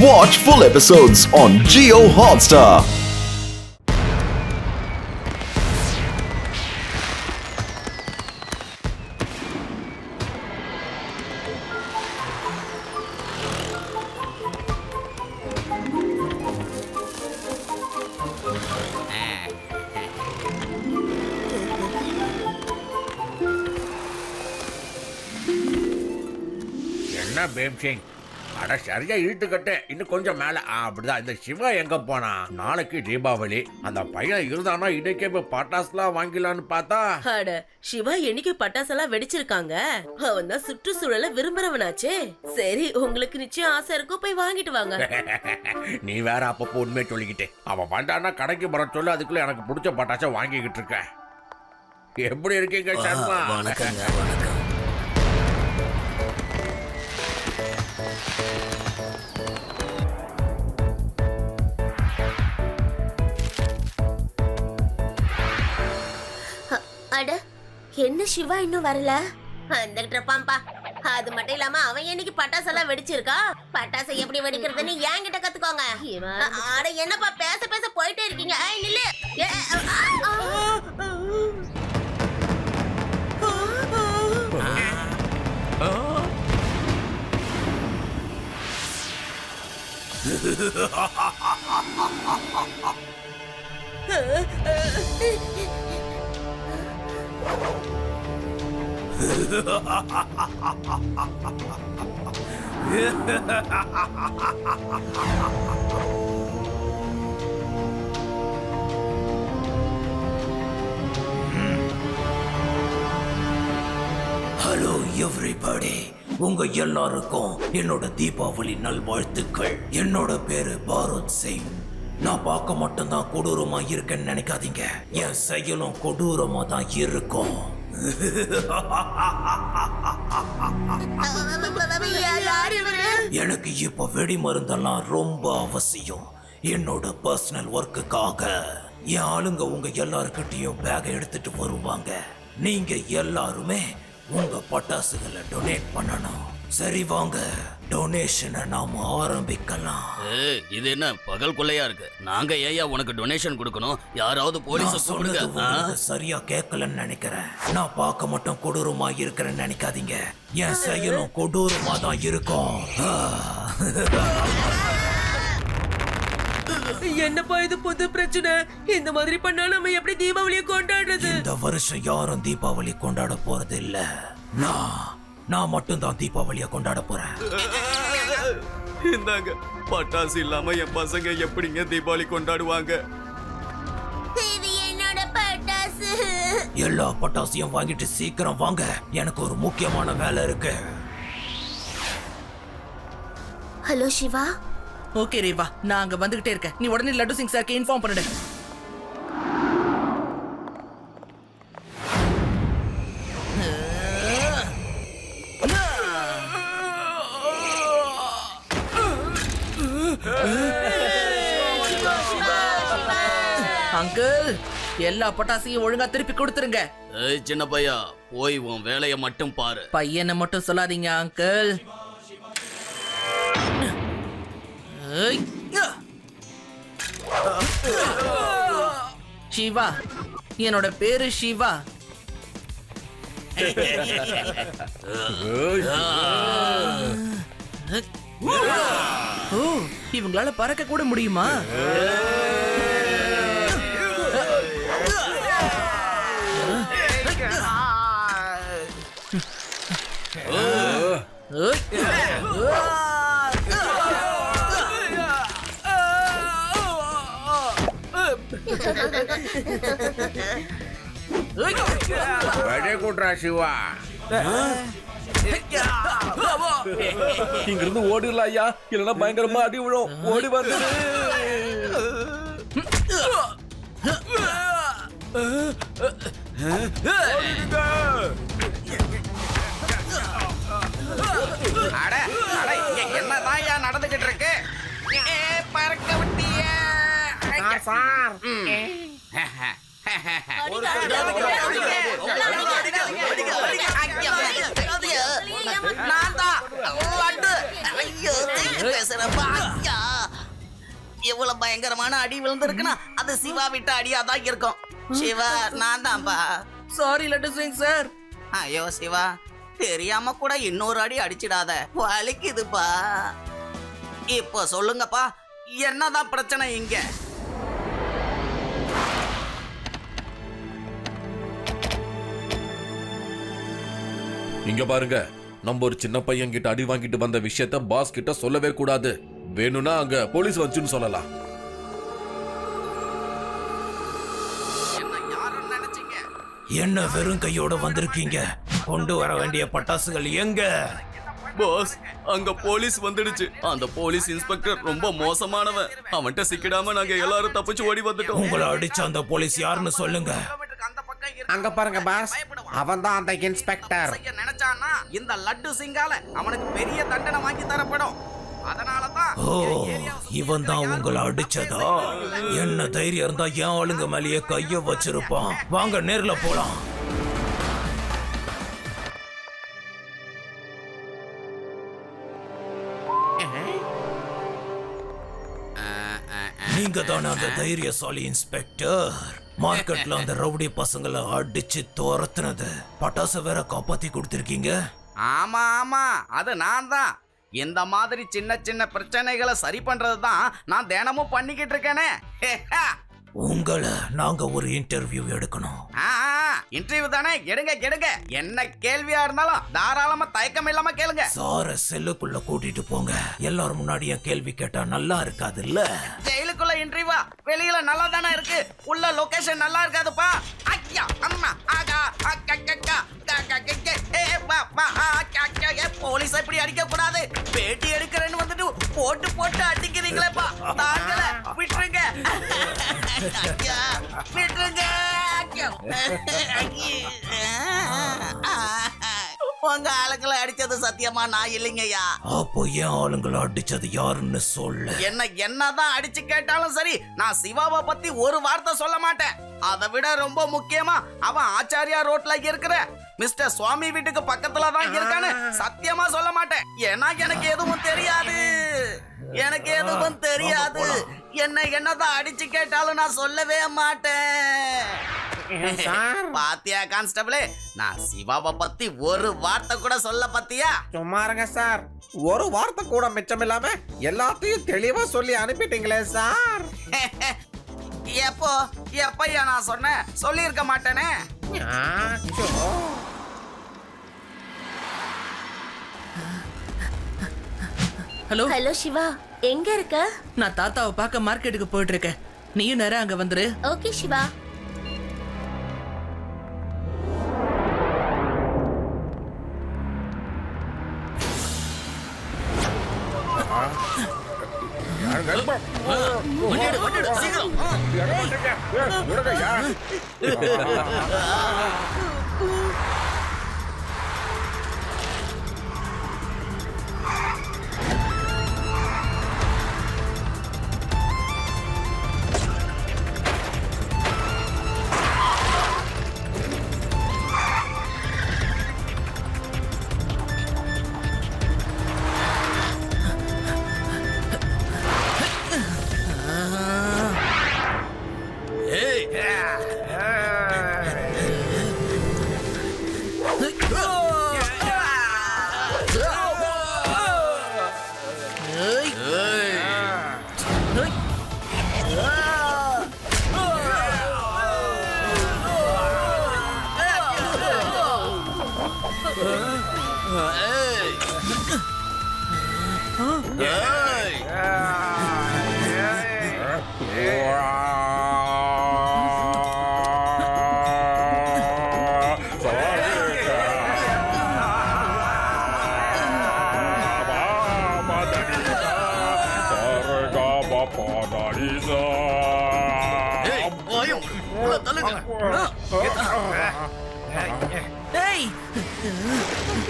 Watch full episodes on Jio Hotstar. என்ன பேம்சிங், அட சரியா இழுத்து கட்டு, இன்னும் கொஞ்சம் மேல. அப்படிதான். இந்த சிவா எங்க போனா? நாளைக்கு தீபாவளி, அந்த பையன் இருந்தானா இன்னைக்கே போய் பட்டாசுலாம் வாங்கிலான்னு பார்த்தா. அட சிவா என்னைக்கு பட்டாசெல்லாம் வெடிச்சிருக்காங்க. அவன் தான் சுற்றுச்சூழலை விரும்புறவனாச்சே. சரி, உங்களுக்கு நிச்சயம் ஆசை இருக்கும், போய் வாங்கிட்டு வாங்க. நீ வேற அப்பப்போ உண்மையை சொல்லிக்கிட்டே. அவன் வந்தானா கடைக்கு போற சொல்லு, அதுக்குள்ள எனக்கு பிடிச்ச பட்டாசை வாங்கிக்கிட்டு இருக்க. எப்படி இருக்கீங்க சர்மா? வணக்கங்க. வணக்கம். அட என்ன சிவா இன்னும் வரல? வந்துகிட்டு இருப்பான்பா. அது மட்டும் இல்லாம அவன் என்னைக்கு பட்டாசெல்லாம் வெடிச்சிருக்கா? பட்டாசை எப்படி வெடிக்கிறதுன்னு என்கிட்ட கத்துக்கோங்க. அட என்னப்பா பேச பேச போயிட்டே இருக்கீங்க? நில்லு. ஹலோ எவ்ரிபடி, உங்க எல்லாருக்கும் என்னோட தீபாவளி நல்வாழ்த்துக்கள். என்னோட பேரு பாரத் சிங். நான் பார்க்க மட்டும்தான் கொடூரமா இருக்கேன்னு நினைக்காதீங்க, என் செயலும் கொடூரமா தான் இருக்கும். எனக்கு இப்ப வெடி மருந்தெல்லாம் ரொம்ப அவசியம். என்னோட பர்சனல் ஒர்க்குக்காக என் ஆளுங்க உங்க எல்லாருக்கிட்டையும் பேக் எடுத்துட்டு வருவாங்க. நீங்க எல்லாருமே உங்க பட்டாசுகளை டொனேட் பண்ணணும். சரி, வாங்க டொனேஷனை நாம ஆரம்பிக்கலாம். இது என்ன பகல் கொள்ளையா இருக்கு? நாங்க ஏயா உனக்கு டொனேஷன் கொடுக்கணும்? யாராவது போலீஸ் சொல்லுங்க. சரியா கேட்கலன்னு நினைக்கிறேன். நான் பார்க்க மட்டும் கொடூரமா இருக்கிறேன்னு நினைக்காதீங்க, என் செயலும் கொடூரமா தான் இருக்கும். என்னப்பா இது புது பிரச்சனை? இந்த மாதிரி பண்ணா நம்ம எப்படி தீபாவளியை கொண்டாடுறது? இந்த வருஷம் யாரும் தீபாவளி கொண்டாட போறது இல்ல. நான் மட்டும் தான் தீபாவளியை கொண்டாட போறேன். இந்தாங்க, பட்டாசு இல்லாம என் பசங்க எப்படிங்க தீபாவளி கொண்டாடுவாங்க? இது என்னோட பட்டாசு. எல்லா பட்டாசையும் வாங்கிட்டு சீக்கிரம் வாங்க, எனக்கு ஒரு முக்கியமான வேலை இருக்கு. ஹலோ சிவா. ஓகே ரேவா, நான் அங்க வந்துகிட்டே இருக்கேன். நீ உடனே லட்டு சிங் சாருக்கு இன்ஃபார்ம் பண்ணிடு. அங்கிள், எல்லா பட்டாசையும் ஒழுங்கா திருப்பி கொடுத்துருங்க. சின்ன பையா, போய் உன் வேலையை மட்டும் பாரு. பையனை மட்டும் சொல்லாதீங்க அங்கிள். சிவா, என்னோட பேரு சிவா. ஓ, இவங்களால பறக்க கூட முடியுமா? வெடி குட்ரா சிவா. இங்க இருந்து ஓடிடலாம் ஐயா, இல்லைன்னா பயங்கரமா அடி விழும். ஓடி வந்து என்னதான் நடந்துகிட்டு இருக்கு? பறக்க விட்டிய சார். ஐயோ பேசுறப்பா ஐயா எவ்வளவு பயங்கரமான அடி விழுந்திருக்குன்னா அது சிவா விட்ட அடியாதான் இருக்கும். சிவா நான் தான்ப்பா. Sorry laddu Singh sir. ஐயோ சிவா தெரியாம கூட இன்னொரு அடி அடிச்சிடாத, வலிக்குதுப்பா. இப்போ சொல்லுங்கப்பா என்னதான் பிரச்சனை இங்க? இங்க பாருங்க, நம்ம ஒரு சின்ன பையன் கிட்ட அடி வாங்கிட்டு வந்த விஷயத்த பாஸ் கிட்ட சொல்லவே கூடாது. வேணும்னா அங்க போலீஸ் வந்துச்சுன்னு சொல்லலாம். என்ன வெறும் கையோட வந்திருக்கீங்க? கொண்டு வர வேண்டிய பட்டாசுகள் எங்க? பாஸ் அங்க போலீஸ் வந்துடுச்சு. அந்த போலீஸ் இன்ஸ்பெக்டர் ரொம்ப மோசமானவன். அவன்கிட்ட சிக்கிடாம நாங்க எல்லாரும் தப்பிச்சு ஓடி வந்துட்டோம். உங்களை அடிச்ச அந்த போலீஸ் யாருன்னு சொல்லுங்க. அங்க பாருங்க பாஸ், அவன் தான் அந்த இன்ஸ்பெக்டர். நினைச்சானா இந்த லட்டு சிங்கால அவனுக்கு பெரிய தண்டனை வாங்கி தரப்படும். அதனாலதான் ஓ இவன் தான் உங்களை அடிச்சதா? என்ன தைரியம் இருந்தா என் ஆளுங்க மேலேயே கைய வச்சிருப்பான். வாங்க நேர்ல போலாம். நீங்க தானே அந்த தைரியசாலி இன்ஸ்பெக்டர்? மார்க்கெட்ல அந்த ரவுடி பசங்களை அடிச்சு துரத்துனது, பட்டாசு வேற காப்பாத்தி கொடுத்திருக்கீங்க. ஆமா ஆமா அது நான் தான். இந்த மாதிரி சின்ன சின்ன பிரச்சனைகளை சரி பண்றது தான் நான் தினமும் பண்ணிக்கிட்டு இருக்கேனே. உங்களை நாங்க ஒரு இன்டர்வியூ எடுக்கணும். இன்டர்வியூ தானே, எடுங்க எடுங்க. என்ன கேள்வியா இருந்தாலும் தாராளமா தயக்கம் இல்லாம கேளுங்க. சார செல்லுக்குள்ள கூட்டிட்டு போங்க. எல்லாரும் முன்னாடி என் கேள்வி கேட்டா நல்லா இருக்காது இல்ல? ஜெயிலுக்குள்ள இன்டர்வியூவா? வெளியில நல்லா தானே இருக்கு, உள்ள லொகேஷன் நல்லா இருக்காதுப்பா. ஐயா அம்மா ஆகா போலீஸ் இப்படி அடிக்க கூடாது. பேட்டி எடுக்கிறேன்னு வந்துட்டு போட்டு போட்டு அடிக்கிறீங்களேப்பா. தாங்கல விட்டுருங்க. ஐயா விட்டுருங்க. உங்க ஆளுங்களை அடிச்சது சத்தியமா நான் இல்லைங்கய்யா. அப்போ என் ஆளுங்களை அடிச்சது யாருன்னு சொல்லு. என்னதான் அடிச்சு கேட்டாலும் சரி, நான் சிவாவை பத்தி ஒரு வார்த்தை சொல்ல மாட்டேன். அதை விட ரொம்ப முக்கியமா அவன் ஆச்சாரியா ரோட்ல இருக்கிற மிஸ்டர் சுவாமி வீட்டுக்கு பக்கத்துல தான் இருக்கான்னு சத்தியமா சொல்ல மாட்டேன். ஏன்னா எனக்கு எதுவும் தெரியாது, எனக்கு எதுவும் தெரியாது. என்னதான் அடிச்சு கேட்டாலும் நான் சொல்லவே மாட்டேன். பாத்தியா கான்ஸ்டபிளே, நான் சிவாவை பத்தி ஒரு வார்த்தை கூட சொல்ல பத்தியா? சும்மா இருங்க சார், ஒரு வார்த்தை கூட மிச்சம் இல்லாம எல்லாத்தையும் தெளிவா சொல்லி அனுப்பிட்டீங்களே சார். எப்பயா நான் சொன்னேன்? சொல்லியிருக்க மாட்டேனே. ஹலோ ஹலோ சிவா, எங்க இருக்க? நான் தாத்தாவை பார்க்க மார்க்கெட்டுக்கு போயிட்டு இருக்கேன். நீயும் நேரா அங்க வந்துரு. ஓகே சிவா.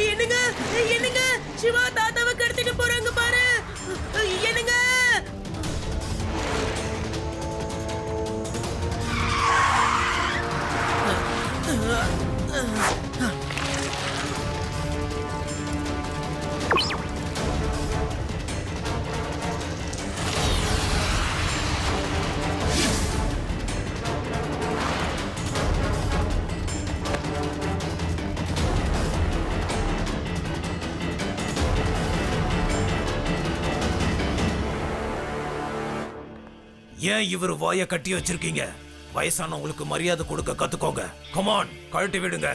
என்னங்க என்னங்க, சிவா தாத்தாவை கடத்திட்டு போறாங்க பாரு. என்னங்க ஏன் இவர் வாயை கட்டி வச்சிருக்கீங்க? வயசானவங்களுக்கு மரியாதை கொடுக்க கத்துக்கோங்க. கமான், கழட்டி விடுங்க.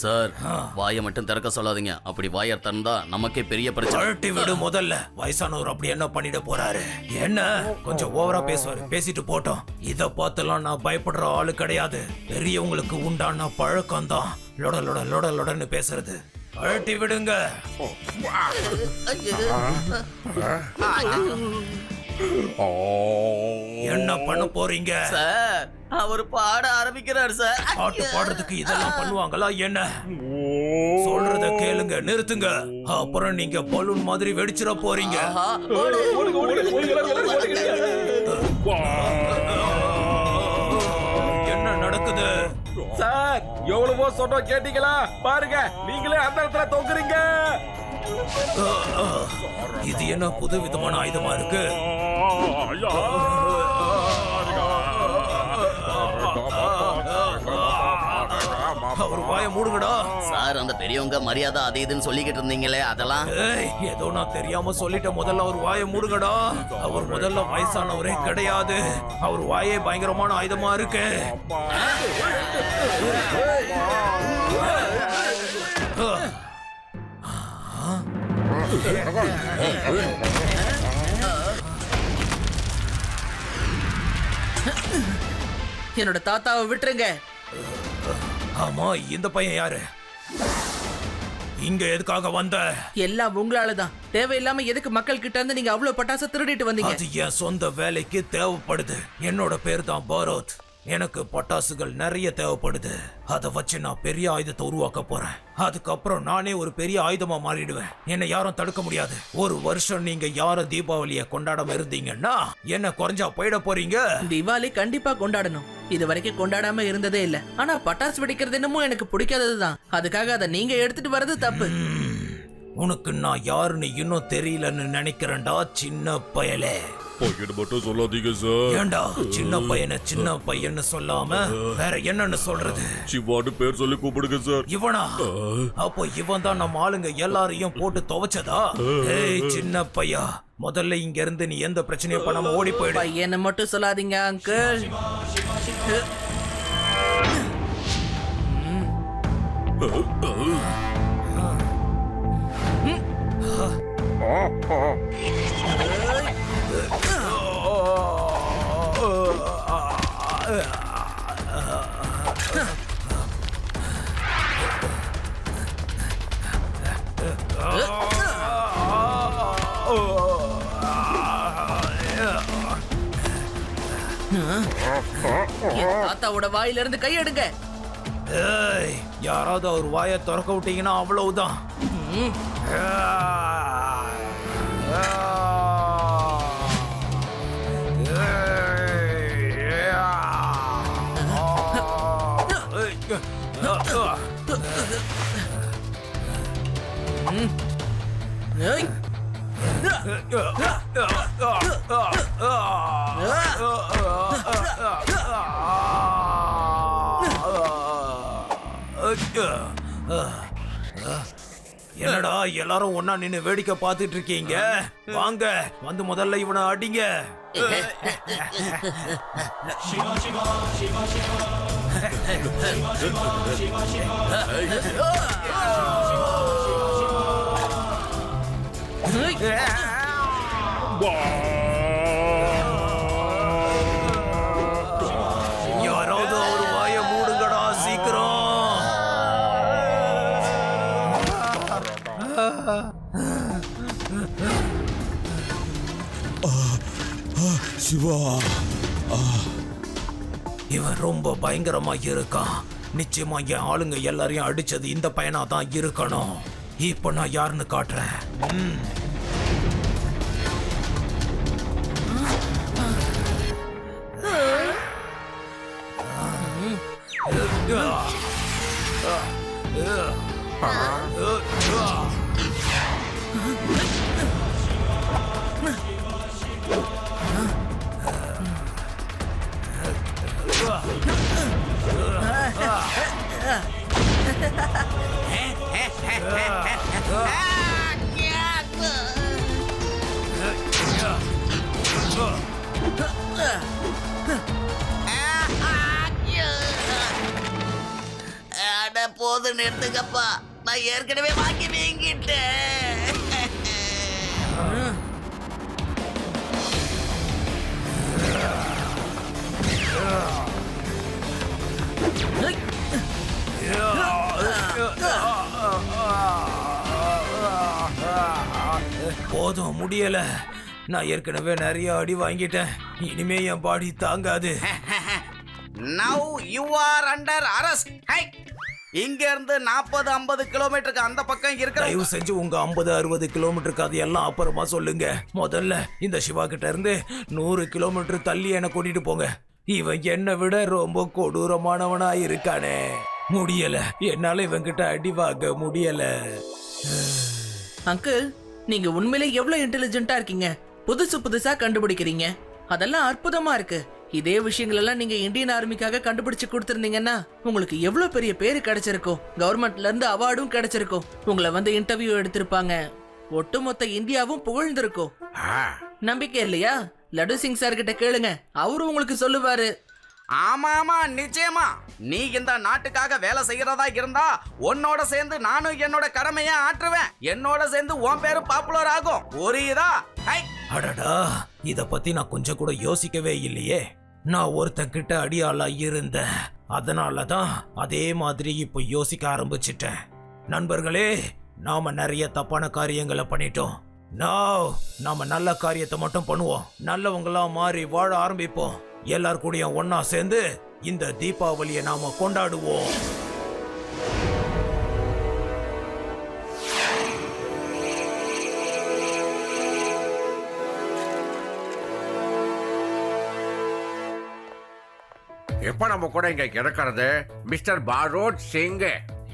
சார் வாயை மட்டும் திறக்க சொல்லாதீங்க. அப்படி வாயை திறந்தா நமக்கே பெரிய பிரச்சனை. கழட்டி விடு முதல்ல. வயசானவர் அப்படி என்ன பண்ணிட போறாரு? என்ன கொஞ்சம் ஓவரா பேசுவாரு, பேசிட்டு போட்டோம். இத பார்த்தெல்லாம் நான் பயப்படுற ஆளு கிடையாது. பெரியவங்களுக்கு உண்டான பழக்கம் தான் லொட லொட லொட லொடன்னு பேசுறது. கழட்டி விடுங்க. என்ன பண்ண போறீங்க? சார் அவர் பாட ஆரம்பிக்கிறார் சார். பாட்டு பாடுறதுக்கு இதெல்லாம் பண்ணுவாங்களா என்ன? சொல்றத கேளுங்க, நிறுத்துங்க. அப்புறம் நீங்க பலூன் மாதிரி வெடிச்சிட போறீங்க. என்ன நடக்குது சார்? எவ்வளவோ சொன்னோம், கேட்டீங்களா? பாருங்க, நீங்களே அந்த இடத்துல தொங்குறீங்க. இது என்ன புது விதமான ஆயுதமா இருக்கு? அவர் வாய மூடுங்கடா. சார் அந்த பெரியவங்க மரியாதை அது இதுன்னு சொல்லிக்கிட்டு இருந்தீங்களே அதெல்லாம். ஏதோ நான் தெரியாம சொல்லிட்டேன். முதல்ல அவர் வாய மூடுங்கடா. அவர் முதல்ல வயசானவரே கிடையாது. அவர் வாயே பயங்கரமான ஆயுதமா இருக்கு. என்னோட தாத்தாவை விட்டுருங்க. ஆமா, இந்த பையன் யாரு? இங்க எதுக்காக வந்த? எல்லாம் உங்களாலதான். தேவையில்லாம எதுக்கு மக்கள் கிட்ட இருந்து நீங்க அவ்வளவு பட்டாசு திருடிட்டு வந்தீங்க? அது என் சொந்த வேலைக்கு தேவைப்படுது. என்னோட பேர் தான் பாரோத். எனக்கு பட்டாசுகள் நிறைய தேவைப்படுது. அதை வச்சு நான் பெரிய ஆயுதத்தை உருவாக்க போறேன். அதுக்கப்புறம் நானே ஒரு பெரிய ஆயுதமா மாறிடுவேன். என்னை யாரும் தடுக்க முடியாது. ஒரு வருஷம் நீங்க யாரும் தீபாவளியை கொண்டாடாம இருந்தீங்கன்னா என்ன குறைஞ்சா போயிட போறீங்க? தீபாவளி கண்டிப்பா கொண்டாடணும். இது வரைக்கும் கொண்டாடாம இருந்ததே இல்ல. ஆனா பட்டாசு வெடிக்கிறது என்னமோ எனக்கு பிடிக்காததுதான். அதுக்காக அதை நீங்க எடுத்துட்டு வர்றது தப்பு. உனக்கு நான் யாருன்னு இன்னும் தெரியலன்னு நினைக்கிறேன்டா சின்ன பயலே. பையன் மட்டும் சொல்லாதீங்க சார். ஏண்டா சின்ன பையனை சின்ன பையன்னு சொல்லாம வேற என்னன்னு சொல்றது? சிவான்னு பேர் சொல்லி கூப்பிடுங்க சார். இவனா? அப்போ இவன் தான் நம்ம ஆளுங்க எல்லாரையும் போட்டு துவைச்சதா? ஏய் சின்ன பையா, முதல்ல இங்க இருந்து நீ எந்த பிரச்சனையும் பண்ணாம ஓடி போயிடு. பையனை மட்டும் சொல்லாதீங்க அங்கிள். தாத்தாவோட வாயில இருந்து கையெடுங்க. ஏய், யாராவது அவர் வாயை திறக்க விட்டீங்கன்னா அவ்வளவுதான். ஏய், என்னடா எல்லாரும் ஒன்னா நின்னு வேடிக்கை பார்த்துட்டு இருக்கீங்க? வாங்க வந்து முதல்ல இவனை அடிங்க. யாராவது ஒரு வாய மூடுங்கடா சீக்கிரம். சிவா, இவன் ரொம்ப பயங்கரமா இருக்கான். நிச்சயமா என் ஆளுங்க எல்லாரையும் அடிச்சது இந்த பையனா தான் இருக்கணும். இப்ப நான் யாருன்னு காட்டுறேன். அட போது நிறுத்துங்கப்பா, நான் ஏற்கனவே வாங்கி வீங்கிட்டேன். போதும், முடியல. நான் ஏற்கனவே நிறைய அடி வாங்கிட்டேன். இனிமே என் பாடி தாங்காது. Now you are under arrest. Hey, இங்க இருந்து 40-50 கிலோமீட்டருக்கு அந்த பக்கம் இருக்கிற தயவு செஞ்சு உங்க 50-60 கிலோமீட்டருக்கு அதையெல்லாம் அப்புறமா சொல்லுங்க. முதல்ல இந்த சிவா கிட்ட இருந்து 100 கிலோமீட்டர் தள்ளி என்ன கூட்டிட்டு போங்க. இவன் என்னை விட ரொம்ப கொடூரமானவனா இருக்கானே. முடியல, என்னால இவன்கிட்ட அடி வாங்க முடியல. அங்கிள், நீங்க உண்மையிலே எவ்வளவு இன்டெலிஜென்ட்டா இருக்கீங்க. புதுசு புதுசா கண்டுபிடிக்கிறீங்க. அதெல்லாம் அற்புதமா இருக்கு. இதே விஷயங்கள் எல்லாம் நீங்க இந்தியன் ஆர்மிக்காக கண்டுபிடிச்சு கொடுத்திருந்தீங்கன்னா உங்களுக்கு எவ்வளவு பெரிய பேரு கிடைச்சிருக்கும். கவர்மெண்ட்ல இருந்து அவார்டும் கிடைச்சிருக்கும். உங்களை வந்து இன்டர்வியூ எடுத்திருப்பாங்க. ஒட்டுமொத்த இந்தியாவும் புகழ்ந்திருக்கும். நம்பிக்கை இல்லையா? லட்டு சிங் சார் கிட்ட கேளுங்க, அவரு உங்களுக்கு சொல்லுவாரு. ஆமா, நிச்சயமா. நீ இந்த நாட்டுக்காக வேலை செய்யறதா இருந்தா உன்னோட சேர்ந்து நானும் என்னோட கடமையை ஆற்றுவேன். என்னோட சேர்ந்து உன் பேரு பாப்புலர் ஆகும். புரியுதா? அடடா, இத பத்தி நான் கொஞ்சம் கூட யோசிக்கவே இல்லையே. நான் ஒருத்தன் கிட்ட அடியாளா இருந்தேன். அதனாலதான் அதே மாதிரி இப்போ யோசிக்க ஆரம்பிச்சிட்டேன். நண்பர்களே, நாம நிறைய தப்பான காரியங்களை பண்ணிட்டோம். நாம நல்ல காரியத்தை மட்டும் பண்ணுவோம். நல்லவங்களா மாறி வாழ ஆரம்பிப்போம். எல்லார் கூடயும் ஒன்னா சேர்ந்து இந்த தீபாவளியை நாம கொண்டாடுவோம். எப்ப நம்ம கூட இங்க கிடக்கிறது மிஸ்டர் பாரோட் சிங்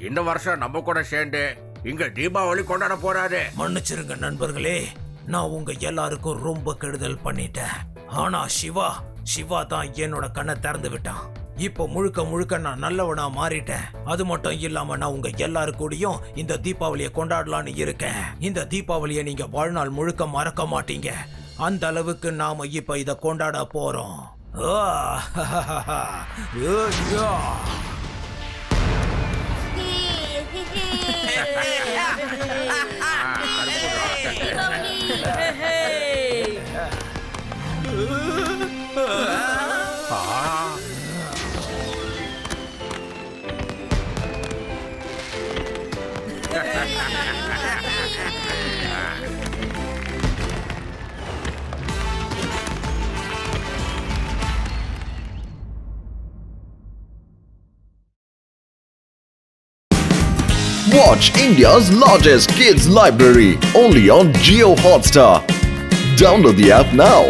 இந்த வருஷம் நம்ம கூட சேர்ந்து இங்க தீபாவளி கொண்டாட போறாரு. மன்னிச்சிருங்க நண்பர்களே, நான் உங்க எல்லாருக்கும் ரொம்ப கெடுதல் பண்ணிட்டேன். ஆனா சிவா தான் என்னோட கண்ணை திறந்து விட்டான். இப்போ முழுக்க நான் நல்லவனா மாறிட்டேன். அது மட்டும் இல்லாம நான் உங்க எல்லாரு கூடயும் இந்த தீபாவளியை கொண்டாடலான்னு இருக்கேன். இந்த தீபாவளியை நீங்க வாழ்நாள் முழுக்க மறக்க மாட்டீங்க. அந்த அளவுக்கு நாம இப்ப இத கொண்டாட போறோம். Watch India's largest kids library only on Jio Hotstar. Download the app now.